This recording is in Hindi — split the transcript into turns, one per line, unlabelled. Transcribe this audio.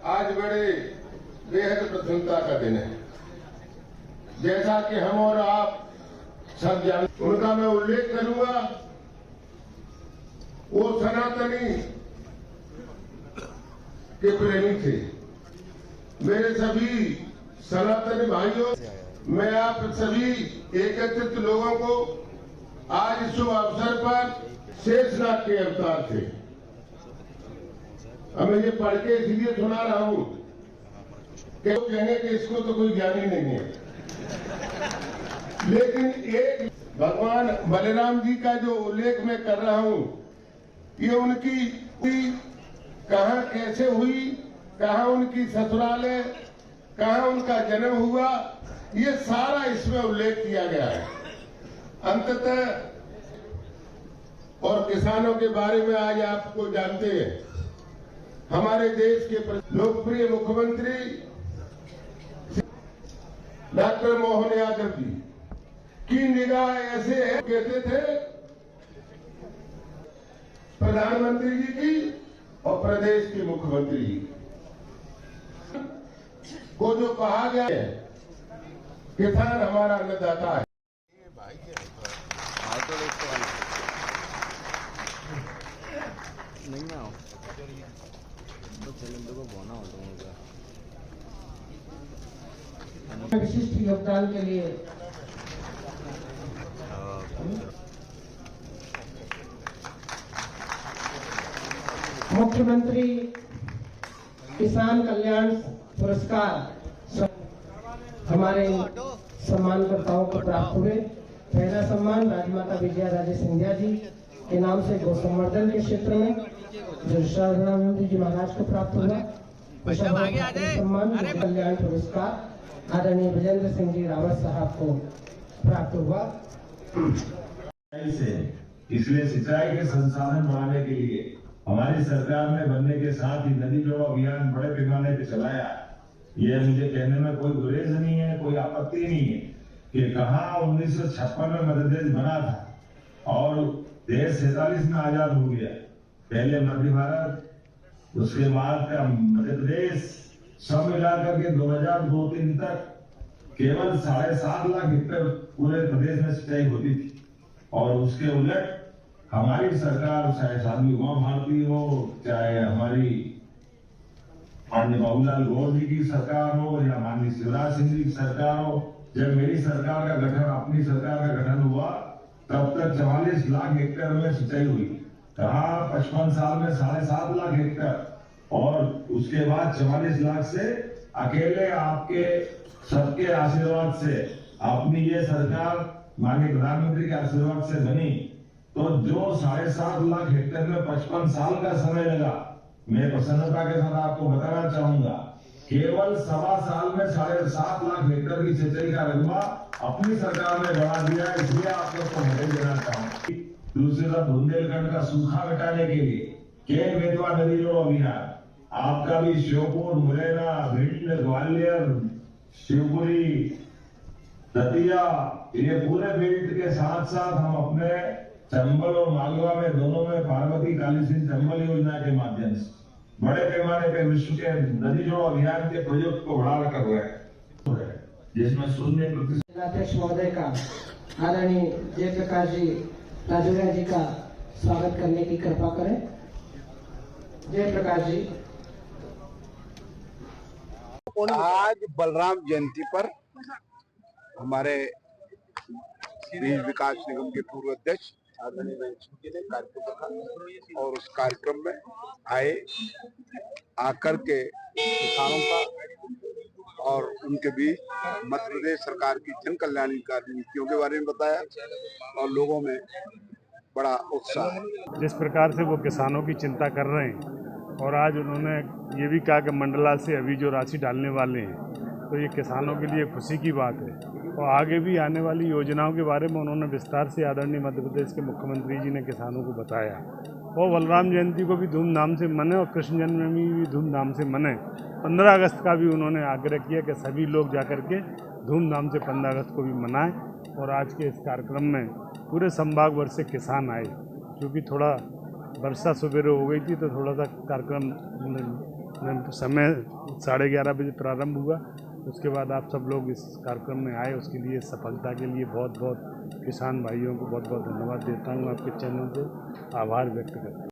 आज बड़े बेहद प्रसन्नता का दिन है। जैसा कि हम और आप सब जानते, उनका मैं उल्लेख करूंगा। वो सनातनी के प्रेमी थे। मेरे सभी सनातनी भाइयों, मैं आप सभी एकत्रित लोगों को आज शुभ अवसर पर शेषनाग के अवतार थे। अब मैं ये पढ़ के इसलिए सुना रहा हूं कि वो कहेंगे कि इसको तो कोई ज्ञान ही नहीं है, लेकिन एक भगवान बलराम जी का जो उल्लेख मैं कर रहा हूं, ये उनकी कहां कैसे हुई, कहां उनकी ससुराल है, कहां उनका जन्म हुआ, ये सारा इसमें उल्लेख किया गया है। अंततः और किसानों के बारे में आज आपको जानते हैं, हमारे देश के लोकप्रिय मुख्यमंत्री डॉक्टर मोहन यादव जी की निगाह ऐसे है, कहते थे प्रधानमंत्री जी की और प्रदेश के मुख्यमंत्री जी को जो कहा गया है, किसान हमारा अन्नदाता है।
नहीं ना तो चैलेंज को बोना होता है
विशिष्ट योगदान के लिए मुख्यमंत्री किसान कल्याण पुरस्कार हमारे सम्मानकर्ताओं को प्राप्त हुए। पहला सम्मान राजमाता विजया राजे सिंधिया जी के नाम से गौ संवर्धन के क्षेत्र में जो प्रधानमंत्री जी महाराज को प्राप्त हुआ। सम्मान कल्याण पुरस्कार आदरणीय विजेंद्र सिंह जी रावत साहब को प्राप्त हुआ।
इसलिए सिंचाई के संसाधन बढ़ाने के लिए हमारी सरकार ने बनने के साथ ही नदी जोड़ो अभियान बड़े पैमाने पर चलाया। यह मुझे कहने में कोई गुरेज नहीं है, कोई आपत्ति नहीं है कि कहाँ 1956 में मध्य प्रदेश बना था और देश 47 में आजाद हो गया। पहले मध्य भारत, उसके बाद मध्य प्रदेश, सब मिलाकर के 2002-03 तक केवल 7.5 लाख हेक्टेयर पूरे प्रदेश में सिंचाई होती थी। और उसके उलट हमारी सरकार, चाहे साध्वी उमा भारती हो, चाहे हमारी माननीय बाबूलाल गौर जी की सरकार हो या माननीय शिवराज सिंह जी की सरकार हो, जब मेरी सरकार का गठन, अपनी सरकार का गठन हुआ, तब तक 44 लाख हेक्टेयर में सिंचाई हुई। कहा 55 साल में 7.5 लाख हेक्टेयर और उसके बाद 44 लाख से अकेले आपके सबके आशीर्वाद से अपनी ये सरकार माननीय प्रधानमंत्री के आशीर्वाद से बनी। तो जो 7.5 लाख हेक्टेयर में 55 साल का समय लगा, मैं प्रसन्नता के साथ आपको बताना चाहूंगा, केवल 1.25 साल में 7.5 लाख हेक्टेयर की सिंचाई का रकबा अपनी सरकार ने बढ़ा दिया है। इसलिए आप लोग को बधाई देना चाहूंगा। दूसरी तरफ बुंदेलखंड का सूखा मिटाने के लिए केन बेतवा नदी जोड़ो अभियान, आपका भी श्योपुर, मुरैना, भिंड, ग्वालियर, शिवपुरी, दतिया, ये पूरे बेल्ट के साथ साथ हम अपने चंबल और मालवा में दोनों में पार्वती काली सिंह चंबल योजना के माध्यम से बड़े पैमाने पर विश्व के नदी जोड़ो अभियान के प्रोजेक्ट को बढ़ा कर रहे हैं, जिसमें 0%
अध्यक्ष महोदय का आदरणीय जयप्रकाश जी राजूरा जी का स्वागत करने की कृपा करें। जयप्रकाश जी।
आज बलराम जयंती पर हमारे बीज विकास निगम के पूर्व अध्यक्ष आदरणीय जी ने कार्यक्रम रखा और उस कार्यक्रम में आए, आकर के किसानों का और उनके बीच मध्य प्रदेश सरकार की जन कल्याणकारी नीतियों के बारे में बताया और लोगों में बड़ा उत्साह है।
जिस प्रकार से वो किसानों की चिंता कर रहे हैं और आज उन्होंने ये भी कहा कि मंडला से अभी जो राशि डालने वाले हैं, तो ये किसानों के लिए खुशी की बात है। और आगे भी आने वाली योजनाओं के बारे में उन्होंने विस्तार से आदरणीय मध्य प्रदेश के मुख्यमंत्री जी ने किसानों को बताया। और बलराम जयंती को भी धूमधाम से मने और कृष्ण जन्माष्टमी भी धूमधाम से मने। 15 अगस्त का भी उन्होंने आग्रह किया कि सभी लोग जाकर के धूमधाम से 15 अगस्त को भी मनाएं। और आज के इस कार्यक्रम में पूरे संभाग भर से किसान आए, क्योंकि थोड़ा वर्षा सुबह हो गई थी तो थोड़ा सा कार्यक्रम इसमें समय 11:30 बजे प्रारंभ हुआ। उसके बाद आप सब लोग इस कार्यक्रम में आए, उसके लिए सफलता के लिए बहुत बहुत किसान भाइयों को बहुत बहुत धन्यवाद देता हूँ। आपके चैनल से आभार व्यक्त करता हूँ।